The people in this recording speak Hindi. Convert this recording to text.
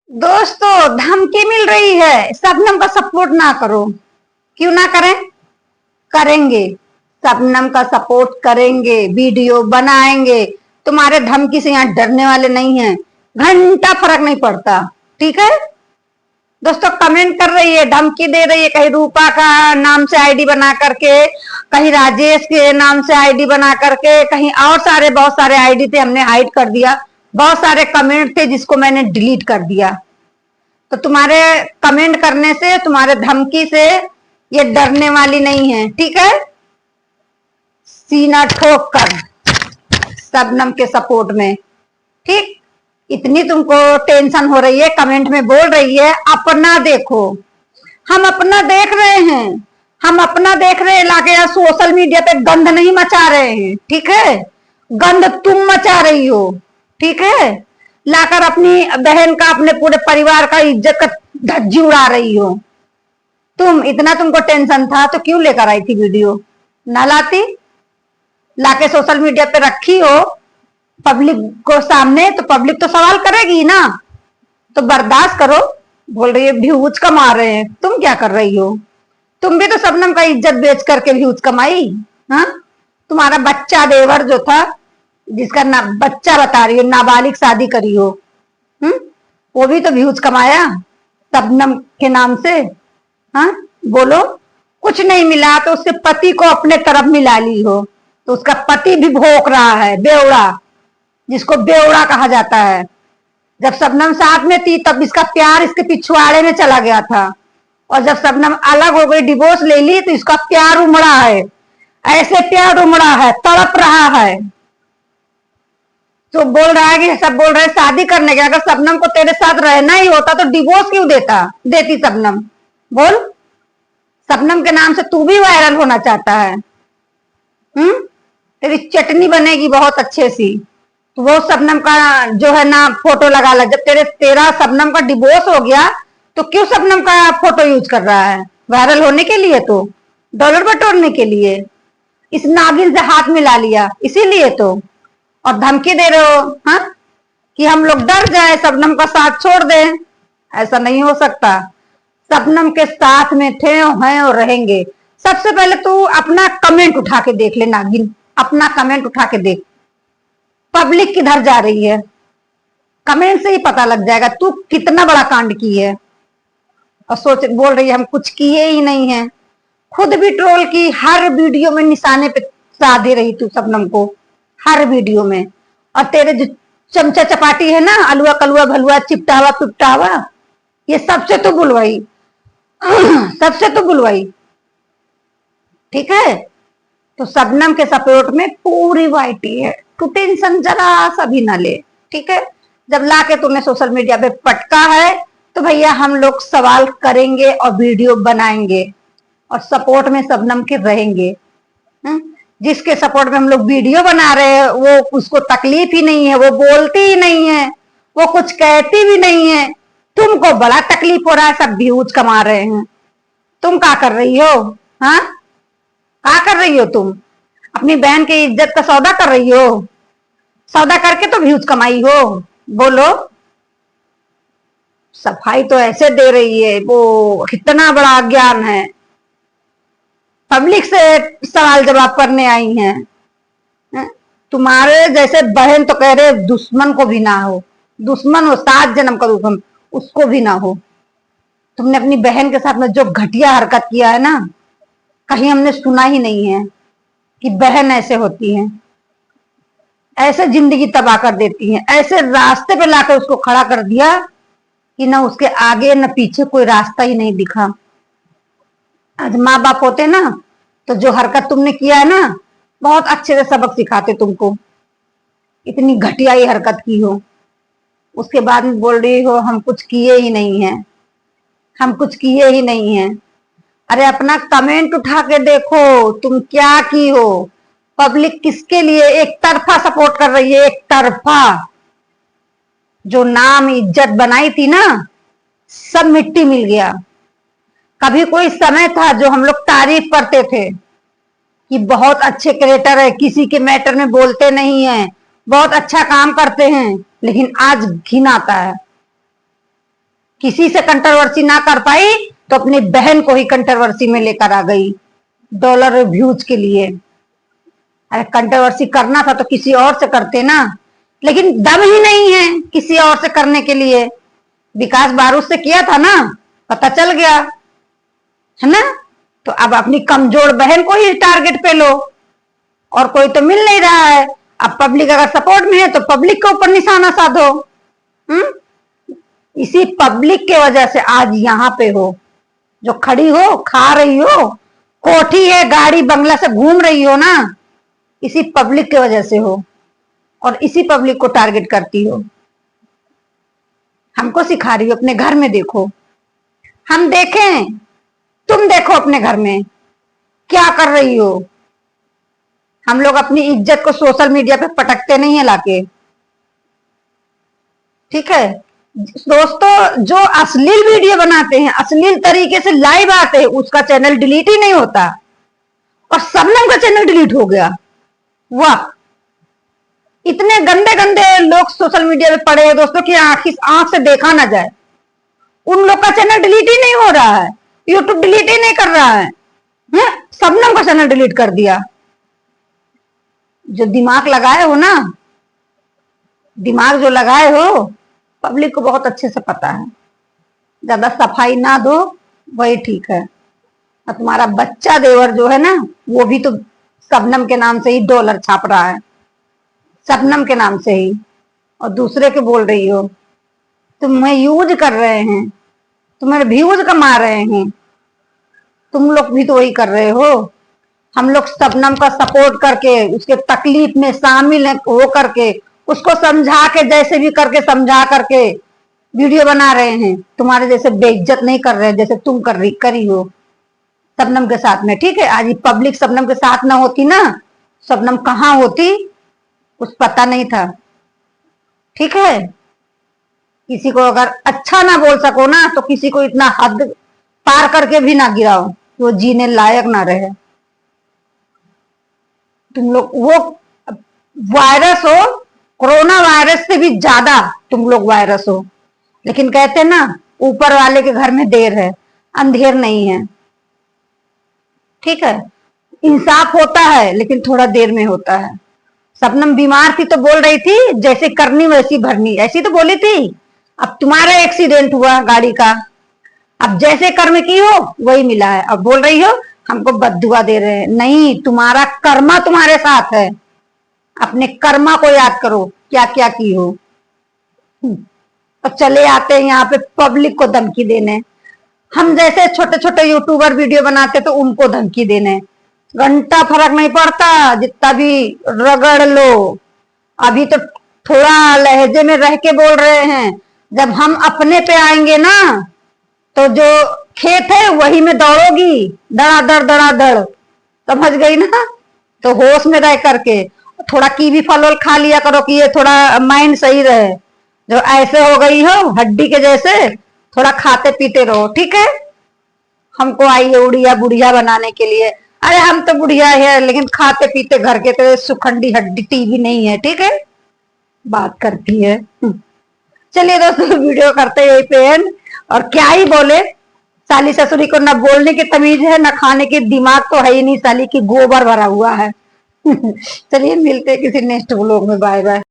दोस्तों, धमकी मिल रही है शबनम का सपोर्ट ना करो। क्यों ना करें? करेंगे। शबनम का सपोर्ट करेंगे, वीडियो बनाएंगे। तुम्हारे धमकी से यहाँ डरने वाले नहीं हैं। घंटा फर्क नहीं पड़ता। ठीक है दोस्तों, कमेंट कर रही है, धमकी दे रही है, कहीं रूपा का नाम से आईडी बना करके, कहीं राजेश के नाम से आईडी बना करके, कहीं और बहुत सारे आईडी थे, हमने हाइड कर दिया। बहुत सारे कमेंट थे जिसको मैंने डिलीट कर दिया। तो तुम्हारे कमेंट करने से, तुम्हारे धमकी से ये डरने वाली नहीं है। ठीक है, सीना ठोक कर शबनम के सपोर्ट में। ठीक, इतनी तुमको टेंशन हो रही है, कमेंट में बोल रही है अपना देखो। हम अपना देख रहे हैं, हम अपना देख रहे हैं। लाके यार सोशल मीडिया पे गंद नहीं मचा रहे हैं। ठीक है, गंद तुम मचा रही हो। ठीक है, लाकर अपनी बहन का, अपने पूरे परिवार का इज्जत का धज्जी उड़ा रही हो। तुमको टेंशन था तो क्यों लेकर आई थी वीडियो? ना लाती, लाके सोशल मीडिया पे रखी हो पब्लिक को सामने, तो पब्लिक तो सवाल करेगी ना। तो बर्दाश्त करो। बोल रही है व्यूज कमा रहे हैं, तुम क्या कर रही हो? तुम भी तो शबनम का इज्जत बेच करके व्यूज कमाई। हाँ, तुम्हारा बच्चा देवर जो था, जिसका ना बच्चा बता रही हो, नाबालिग शादी करी हो, वो भी तो व्यूज कमाया शबनम के नाम से। हाँ, बोलो। कुछ नहीं मिला तो उसके पति को अपने तरफ मिला ली हो, तो उसका पति भी भोंक रहा है, बेवड़ा, जिसको बेवड़ा कहा जाता है। जब शबनम साथ में थी तब इसका प्यार इसके पिछवाड़े में चला गया था, और जब शबनम अलग हो गई, डिवोर्स ले ली, तो इसका प्यार उमड़ा है। ऐसे प्यार उमड़ा है, तड़प रहा है। तो बोल रहा है कि सब बोल रहे हैं शादी करने के। अगर शबनम को तेरे साथ रहना ही होता तो डिवोर्स क्यों देती शबनम? बोल। शबनम के नाम से तू भी वायरल होना चाहता है? तेरी चटनी बनेगी बहुत अच्छे सी। तो वो शबनम का जो है ना फोटो लगा ला। जब तेरा शबनम का डिवोर्स हो गया तो क्यों शबनम का फोटो यूज कर रहा है? वायरल होने के लिए, तो डॉलर बटोरने के लिए। इस नागिन से हाथ मिला लिया इसीलिए तो। और धमकी दे रहे हो हाँ, कि हम लोग डर जाए, शबनम का साथ छोड़ दें। ऐसा नहीं हो सकता। शबनम के साथ में थे, हैं और रहेंगे। सबसे पहले तू अपना कमेंट उठा के देख ले नागिन, अपना कमेंट उठा के देख, पब्लिक किधर जा रही है। कमेंट से ही पता लग जाएगा तू कितना बड़ा कांड की है। और बोल रही है हम कुछ किए ही नहीं है। खुद भी ट्रोल की, हर वीडियो में निशाने पे साधे रही तू शबनम को, हर वीडियो में। और तेरे जो चमचा चपाटी है ना, अलुआ कलुआ भलुआ चिपटावा पिपटावा, ये सबसे तो बुलवाई सबसे तो बुलवाई। ठीक है, तो शबनम के सपोर्ट में पूरी वाइटी है। तू टेंशन जरा सा भी ना ले। ठीक है, जब लाके तुमने सोशल मीडिया पे पटका है तो भैया हम लोग सवाल करेंगे और वीडियो बनाएंगे और सपोर्ट में शबनम के रहेंगे। जिसके सपोर्ट में हम लोग वीडियो बना रहे हैं वो, उसको तकलीफ ही नहीं है, वो बोलती ही नहीं है, वो कुछ कहती भी नहीं है। तुमको बड़ा तकलीफ हो रहा है, सब व्यूज कमा रहे हैं। तुम क्या कर रही हो? हाँ, क्या कर रही हो तुम? अपनी बहन की इज्जत का सौदा कर रही हो? सौदा करके तो व्यूज कमाई हो। बोलो। सफाई तो ऐसे दे रही है, वो कितना बड़ा ज्ञान है। पब्लिक से सवाल जवाब करने आई हैं। तुम्हारे जैसे बहन तो कह रहे दुश्मन को भी ना हो, दुश्मन हो 7 जन्म का दुश्मन, उसको भी ना हो। तुमने अपनी बहन के साथ में जो घटिया हरकत किया है ना, कहीं हमने सुना ही नहीं है कि बहन ऐसे होती है, ऐसे जिंदगी तबाह कर देती है। ऐसे रास्ते पे लाकर उसको खड़ा कर दिया कि ना उसके आगे न पीछे कोई रास्ता ही नहीं दिखा। आज माँ बाप होते ना तो जो हरकत तुमने किया है ना, बहुत अच्छे से सबक सिखाते तुमको। इतनी घटियाई हरकत की हो, उसके बाद में बोल रही हो हम कुछ किए ही नहीं है, हम कुछ किए ही नहीं है। अरे अपना कमेंट उठा के देखो तुम क्या की हो। पब्लिक किसके लिए एक तरफा सपोर्ट कर रही है, एक तरफा। जो नाम इज्जत बनाई थी ना, सब मिट्टी मिल गया। कभी कोई समय था जो हम लोग तारीफ करते थे कि बहुत अच्छे क्रिएटर है, किसी के मैटर में बोलते नहीं है, बहुत अच्छा काम करते हैं, लेकिन आज घिन आता है। किसी से कंट्रोवर्सी ना कर पाई तो अपनी बहन को ही कंट्रोवर्सी में लेकर आ गई डॉलर व्यूज के लिए। अरे कंट्रोवर्सी करना था तो किसी और से करते ना, लेकिन दम ही नहीं है किसी और से करने के लिए। विकास बारूद से किया था ना, पता चल गया है ना। तो अब अपनी कमजोर बहन को ही टारगेट पे लो, और कोई तो मिल नहीं रहा है। अब पब्लिक अगर सपोर्ट में है तो पब्लिक के ऊपर निशाना साधो। इसी पब्लिक के वजह से आज यहाँ पे हो, जो खड़ी हो, खा रही हो, कोठी है, गाड़ी बंगला से घूम रही हो ना, इसी पब्लिक के वजह से हो, और इसी पब्लिक को टारगेट करती हो। हमको सिखा रही हो, अपने घर में देखो। हम देखें, तुम देखो अपने घर में क्या कर रही हो। हम लोग अपनी इज्जत को सोशल मीडिया पे पटकते नहीं है लाके, ठीक है दोस्तों। जो अश्लील वीडियो बनाते हैं, अश्लील तरीके से लाइव आते हैं, उसका चैनल डिलीट ही नहीं होता, और शबनम का चैनल डिलीट हो गया। वाह, इतने गंदे गंदे लोग सोशल मीडिया पे पड़े हैं दोस्तों कि आंख से देखा ना जाए। उन लोग का चैनल डिलीट ही नहीं हो रहा है, यूट्यूब डिलीट ही नहीं कर रहा है। शबनम का चैनल डिलीट कर दिया। जो दिमाग लगाए हो ना, दिमाग जो लगाए हो, पब्लिक को बहुत अच्छे से पता है। ज्यादा सफाई ना दो, वही ठीक है। और तुम्हारा बच्चा देवर जो है ना, वो भी तो शबनम के नाम से ही डॉलर छाप रहा है, शबनम के नाम से ही, और दूसरे के बोल रही हो। तुम्हें यूज कर रहे हैं, तुम्हारे व्यूज कमा रहे हैं, तुम लोग भी तो वही कर रहे हो। हम लोग शबनम का सपोर्ट करके, उसके तकलीफ में शामिल हो करके, उसको समझा के, जैसे भी करके समझा करके वीडियो बना रहे हैं। तुम्हारे जैसे बेइज्जत नहीं कर रहे जैसे तुम करी हो शबनम के साथ में, ठीक है। आज ये पब्लिक शबनम के साथ ना होती ना, शबनम कहाँ होती कुछ पता नहीं था, ठीक है। किसी को अगर अच्छा ना बोल सको ना, तो किसी को इतना हद पार करके भी ना गिराओ, वो जीने लायक ना रहे। तुम लोग वो वायरस हो, कोरोना वायरस से भी ज्यादा तुम लोग वायरस हो। लेकिन कहते ना, ऊपर वाले के घर में देर है, अंधेर नहीं है, ठीक है। इंसाफ होता है लेकिन थोड़ा देर में होता है। शबनम बीमार थी तो बोल रही थी जैसे करनी वैसी भरनी, ऐसी तो बोली थी। अब तुम्हारा एक्सीडेंट हुआ गाड़ी का, अब जैसे कर्म की हो वही मिला है। अब बोल रही हो हमको बद्दुआ दे रहे हैं। नहीं, तुम्हारा कर्मा तुम्हारे साथ है। अपने कर्मा को याद करो, क्या क्या की हो। और चले आते हैं यहाँ पे पब्लिक को धमकी देने। हम जैसे छोटे छोटे यूट्यूबर वीडियो बनाते तो उनको धमकी देने। घंटा फर्क नहीं पड़ता, जितना भी रगड़ लो। अभी तो थोड़ा लहजे में रह के बोल रहे हैं, जब हम अपने पे आएंगे ना, तो जो खेत है वही में दौड़ोगी, धड़ाधड़, समझ गई ना। तो होश में रह करके थोड़ा कीवी फल वल खा लिया करो कि ये थोड़ा माइंड सही रहे। जो ऐसे हो गई हो हड्डी के जैसे, थोड़ा खाते पीते रहो, ठीक है। हमको आई है उड़िया बुढ़िया बनाने के लिए। अरे हम तो बुढ़िया है, लेकिन खाते पीते घर के तो सुखंडी हड्डी टीवी नहीं है, ठीक है। बात करती है। चलिए दोस्तों, वीडियो करते यही पे एंड। और क्या ही बोले, साली ससुरी को न बोलने की तमीज है, न खाने की दिमाग तो है ही नहीं साली की, गोबर भरा हुआ है। चलिए मिलते हैं किसी नेक्स्ट व्लॉग में, बाय बाय।